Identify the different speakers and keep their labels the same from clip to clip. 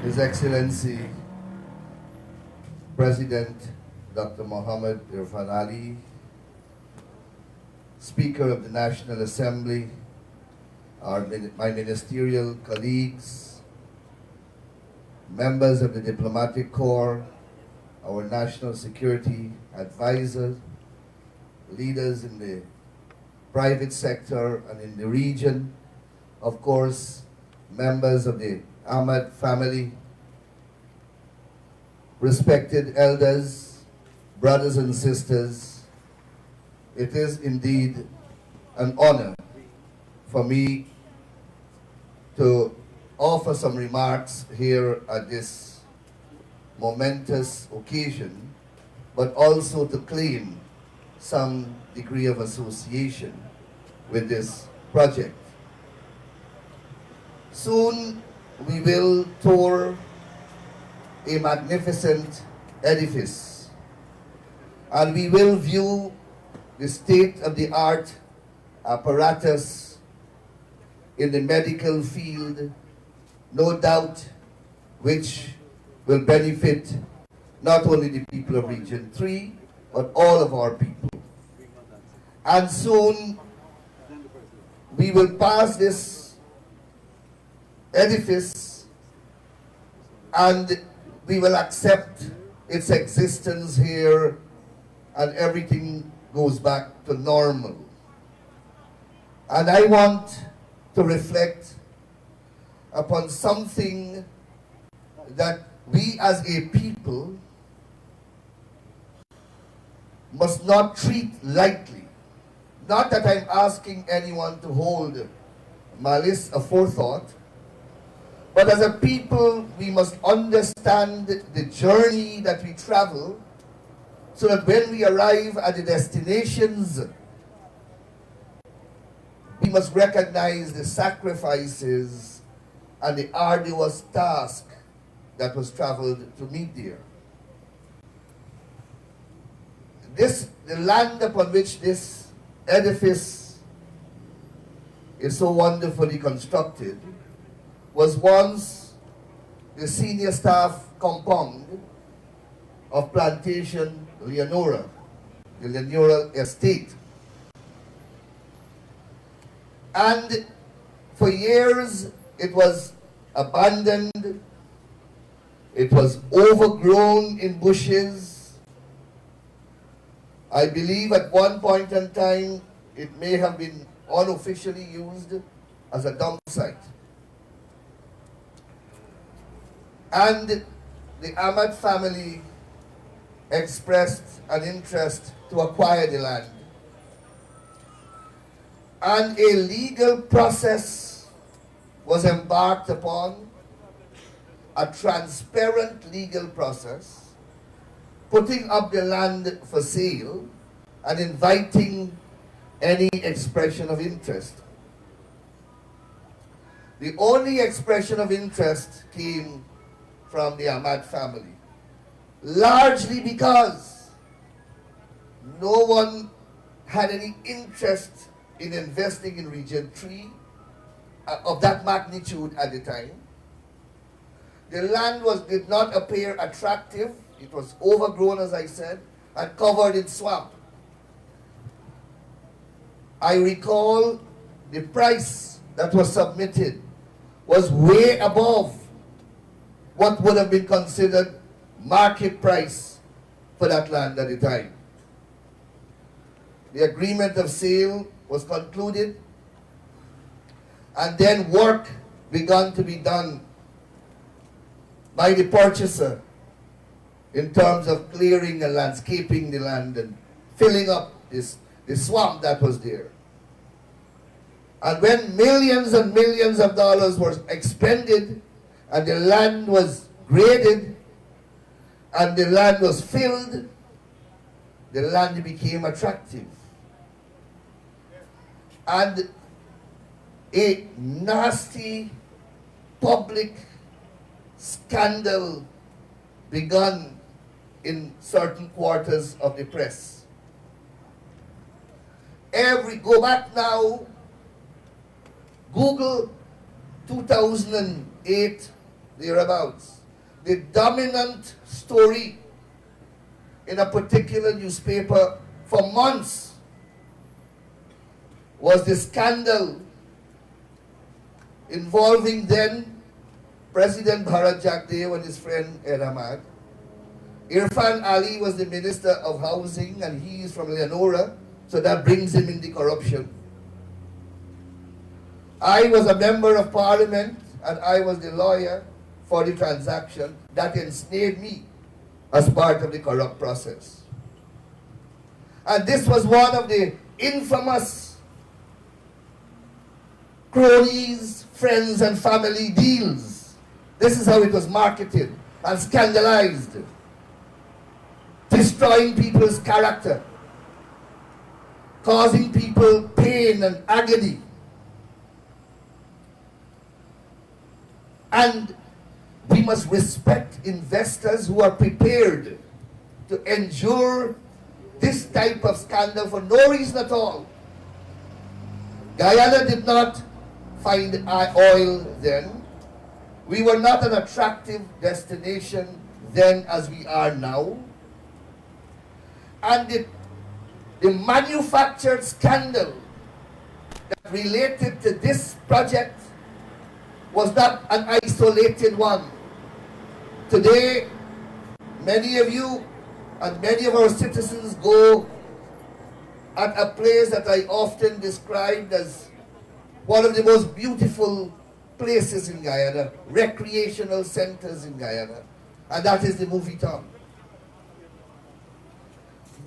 Speaker 1: His Excellency President Dr. Mohammed Irfan Ali, Speaker of the National Assembly, my ministerial colleagues, members of the Diplomatic Corps, our national security advisors, leaders in the private sector and in the region, of course, members of the Ahmad family, respected elders, brothers and sisters, it is indeed an honor for me to offer some remarks here at this momentous occasion, but also to claim some degree of association with this project. Soon we will tour a magnificent edifice, and we will view the state-of-the-art apparatus in the medical field, no doubt, which will benefit not only the people of Region 3, but all of our people. And soon we will pass this edifice and we will accept its existence here, and everything goes back to normal. And I want to reflect upon something that we as a people must not treat lightly. Not that I'm asking anyone to hold malice aforethought, but as a people we must understand the journey that we travel, so that when we arrive at the destinations, we must recognize the sacrifices and the arduous task that was traveled to meet there. The land upon which this edifice is so wonderfully constructed was once the senior staff compound of plantation Leonora, the Leonora estate. And for years it was abandoned, it was overgrown in bushes. I believe at one point in time it may have been unofficially used as a dump site. And the Ahmad family expressed an interest to acquire the land. And a legal process was embarked upon, a transparent legal process, putting up the land for sale and inviting any expression of interest. The only expression of interest came from the Ahmad family, largely because no one had any interest in investing in Region 3 of that magnitude at the time. The land did not appear attractive. It was overgrown, as I said, and covered in swamp. I recall the price that was submitted was way above what would have been considered market price for that land at the time. The agreement of sale was concluded, and then work began to be done by the purchaser in terms of clearing and landscaping the land and filling up the swamp that was there. And when millions and millions of dollars were expended and the land was graded and the land was filled, the land became attractive. And a nasty public scandal began in certain quarters of the press. Go back now, Google 2008, thereabouts. the dominant story in a particular newspaper for months was the scandal involving then President Bharat Jagdev and his friend Ed Ahmad. Irfan Ali was the Minister of Housing and he is from Leonora, so that brings him in the corruption. I was a member of parliament and I was the lawyer for the transaction that ensnared me as part of the corrupt process. And this was one of the infamous cronies, friends and family deals. This is how it was marketed and scandalized, destroying people's character, causing people pain and agony. And we must respect investors who are prepared to endure this type of scandal for no reason at all. Guyana did not find oil then. We were not an attractive destination then as we are now. And the manufactured scandal that related to this project was not an isolated one. Today, many of you and many of our citizens go at a place that I often described as one of the most beautiful places in Guyana, recreational centers in Guyana, and that is the movie town.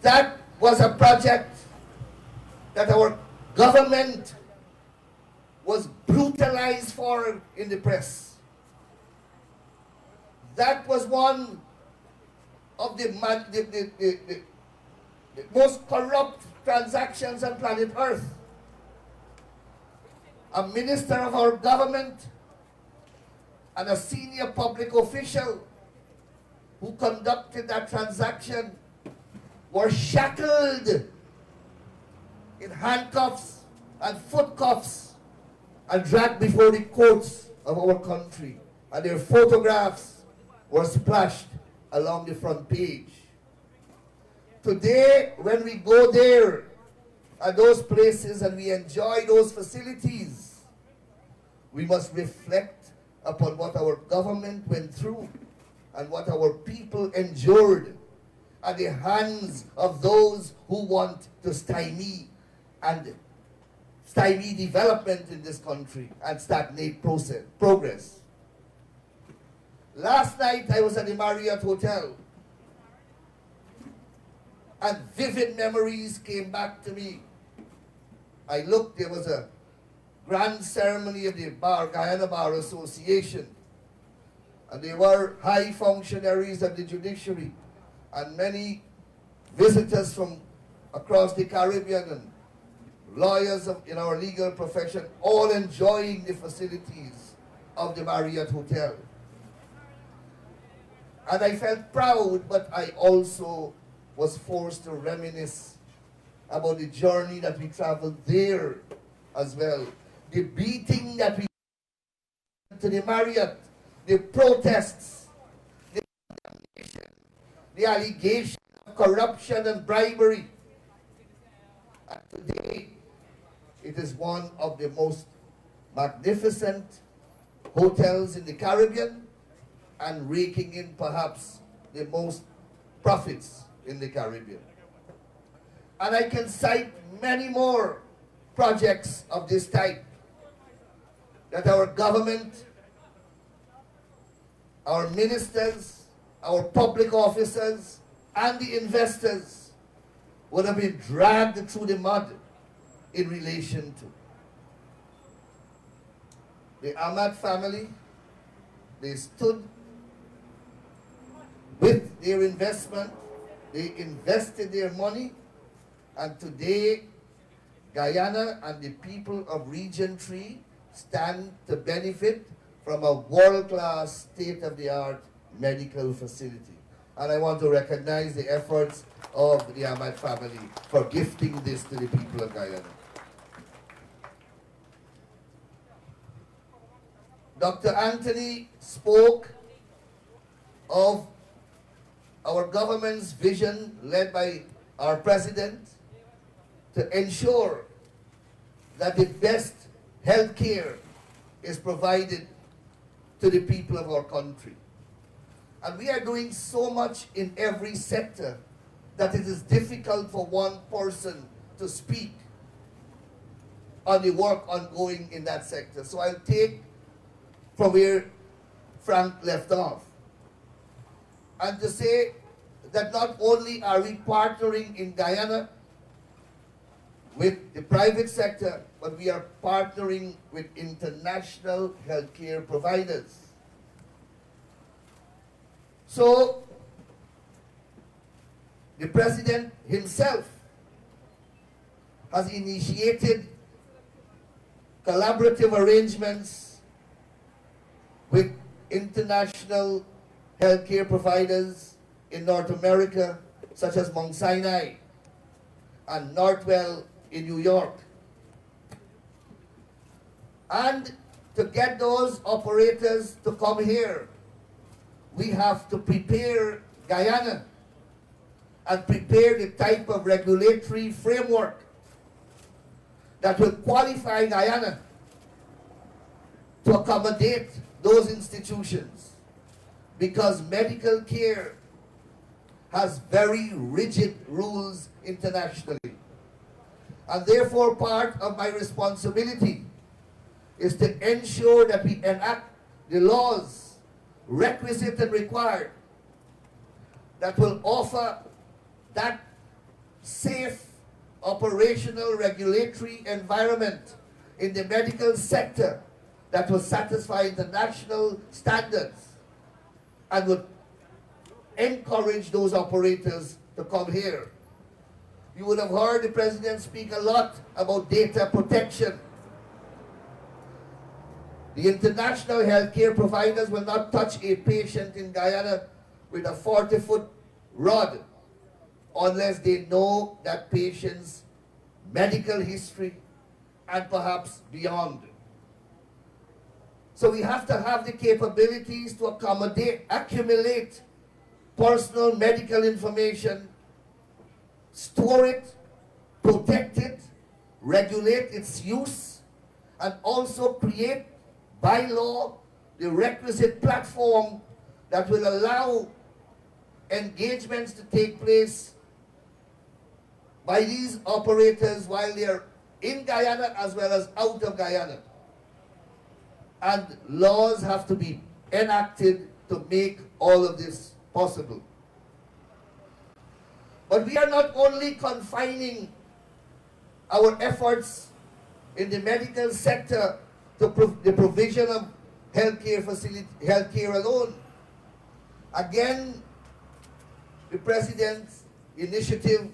Speaker 1: That was a project that our government was brutalized for in the press. That was one of the most corrupt transactions on planet Earth. A minister of our government and a senior public official who conducted that transaction were shackled in handcuffs and foot cuffs and dragged before the courts of our country. And their photographs were splashed along the front page. Today, when we go there at those places and we enjoy those facilities, we must reflect upon what our government went through and what our people endured at the hands of those who want to stymie development in this country and stagnate progress. Last night I was at the Marriott Hotel and vivid memories came back to me. I looked, there was a grand ceremony of the Guyana Bar Association, and there were high functionaries of the judiciary and many visitors from across the Caribbean and lawyers in our legal profession, all enjoying the facilities of the Marriott Hotel. And I felt proud, but I also was forced to reminisce about the journey that we traveled there as well. The beating that we to the Marriott, the protests, the condemnation, the allegation of corruption and bribery. And today, it is one of the most magnificent hotels in the Caribbean and raking in perhaps the most profits in the Caribbean. And I can cite many more projects of this type that our government, our ministers, our public officers, and the investors would have been dragged through the mud in relation to. The Ahmad family, they stood with their investment, they invested their money, and today Guyana and the people of Region 3 stand to benefit from a world-class, state-of-the-art medical facility. And I want to recognize the efforts of the Ahmad family for gifting this to the people of Guyana. Dr. Anthony spoke of our government's vision, led by our president, to ensure that the best health care is provided to the people of our country. And we are doing so much in every sector that it is difficult for one person to speak on the work ongoing in that sector. So I'll take from where Frank left off, and to say that not only are we partnering in Guyana with the private sector, but we are partnering with international healthcare providers. So, the President himself has initiated collaborative arrangements with international healthcare providers in North America, such as Mount Sinai and Northwell in New York. And to get those operators to come here, we have to prepare Guyana and prepare the type of regulatory framework that will qualify Guyana to accommodate those institutions, because medical care has very rigid rules internationally. And therefore, part of my responsibility is to ensure that we enact the laws requisite and required that will offer that safe operational regulatory environment in the medical sector that will satisfy international standards and would encourage those operators to come here. You would have heard the President speak a lot about data protection. The international healthcare providers will not touch a patient in Guyana with a 40-foot rod unless they know that patient's medical history and perhaps beyond. So we have to have the capabilities to accumulate personal medical information, store it, protect it, regulate its use, and also create by law the requisite platform that will allow engagements to take place by these operators while they are in Guyana as well as out of Guyana. And laws have to be enacted to make all of this possible. But we are not only confining our efforts in the medical sector to the provision of healthcare alone. Again, the President's initiative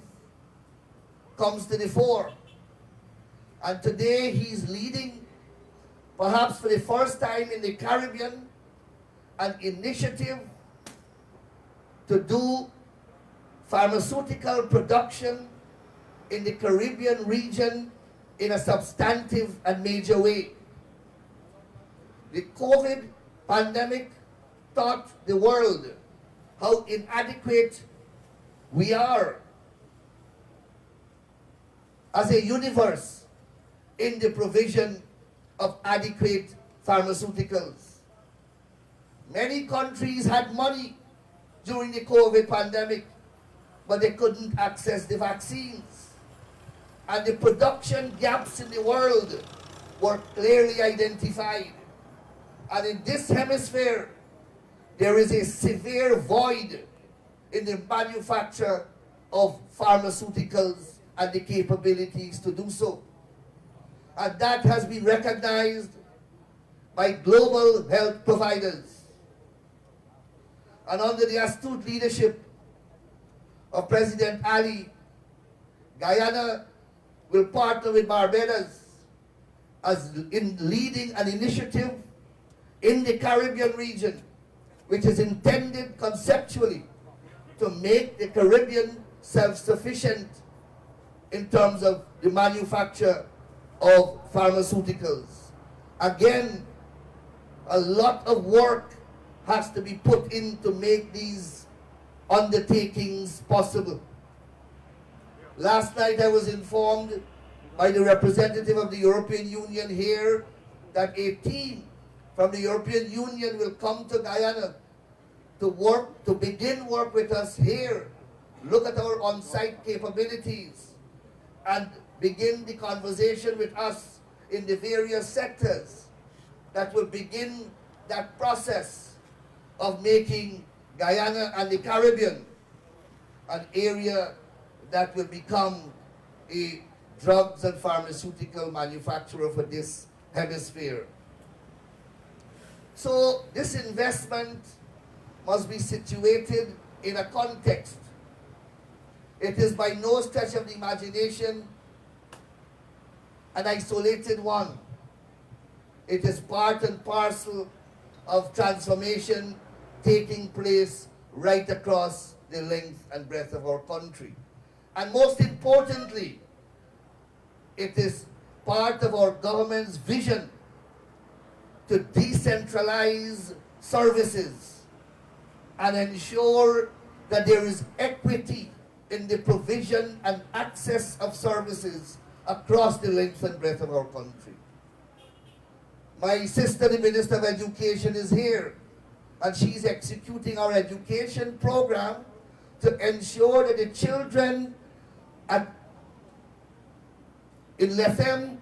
Speaker 1: comes to the fore. And today he's leading, perhaps for the first time in the Caribbean, an initiative to do pharmaceutical production in the Caribbean region in a substantive and major way. The COVID pandemic taught the world how inadequate we are as a universe in the provision of adequate pharmaceuticals. Many countries had money during the COVID pandemic, but they couldn't access the vaccines. And the production gaps in the world were clearly identified. And in this hemisphere, there is a severe void in the manufacture of pharmaceuticals and the capabilities to do so. And that has been recognized by global health providers. And under the astute leadership of President Ali, Guyana will partner with Barbados as in leading an initiative in the Caribbean region, which is intended conceptually to make the Caribbean self-sufficient in terms of the manufacture of pharmaceuticals. Again, a lot of work has to be put in to make these undertakings possible. Last night I was informed by the representative of the European Union here that a team from the European Union will come to Guyana to begin work with us here, look at our on-site capabilities, and begin the conversation with us in the various sectors that will begin that process of making Guyana and the Caribbean an area that will become a drugs and pharmaceutical manufacturer for this hemisphere. So this investment must be situated in a context. It is by no stretch of the imagination an isolated one. It is part and parcel of transformation taking place right across the length and breadth of our country. And most importantly, it is part of our government's vision to decentralize services and ensure that there is equity in the provision and access of services across the length and breadth of our country. My sister, the Minister of Education, is here, and she's executing our education program to ensure that the children in Lethem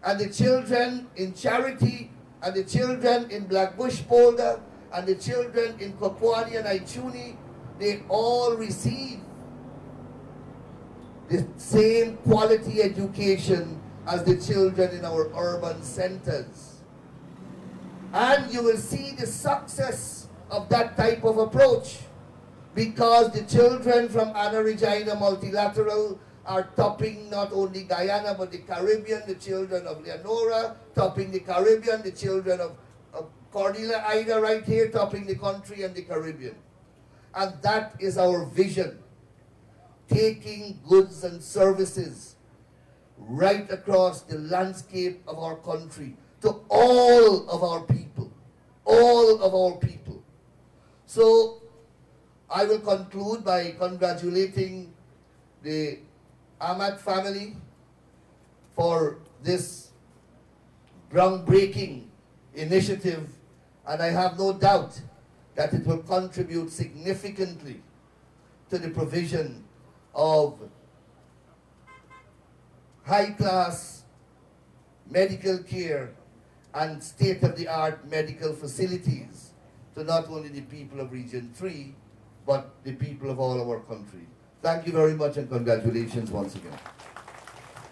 Speaker 1: and the children in Charity and the children in Blackbush Boulder and the children in Kokwani and Aichuni, they all receive the same quality education as the children in our urban centers. And you will see the success of that type of approach, because the children from Anna Regina Multilateral are topping not only Guyana but the Caribbean, the children of Leonora topping the Caribbean, the children of Cordelia Ida right here topping the country and the Caribbean. And that is our vision, taking goods and services right across the landscape of our country to all of our people, all of our people. So I will conclude by congratulating the Ahmad family for this groundbreaking initiative, and I have no doubt that it will contribute significantly to the provision of high-class medical care and state-of-the-art medical facilities to not only the people of Region 3, but the people of all our country. Thank you very much and congratulations once again.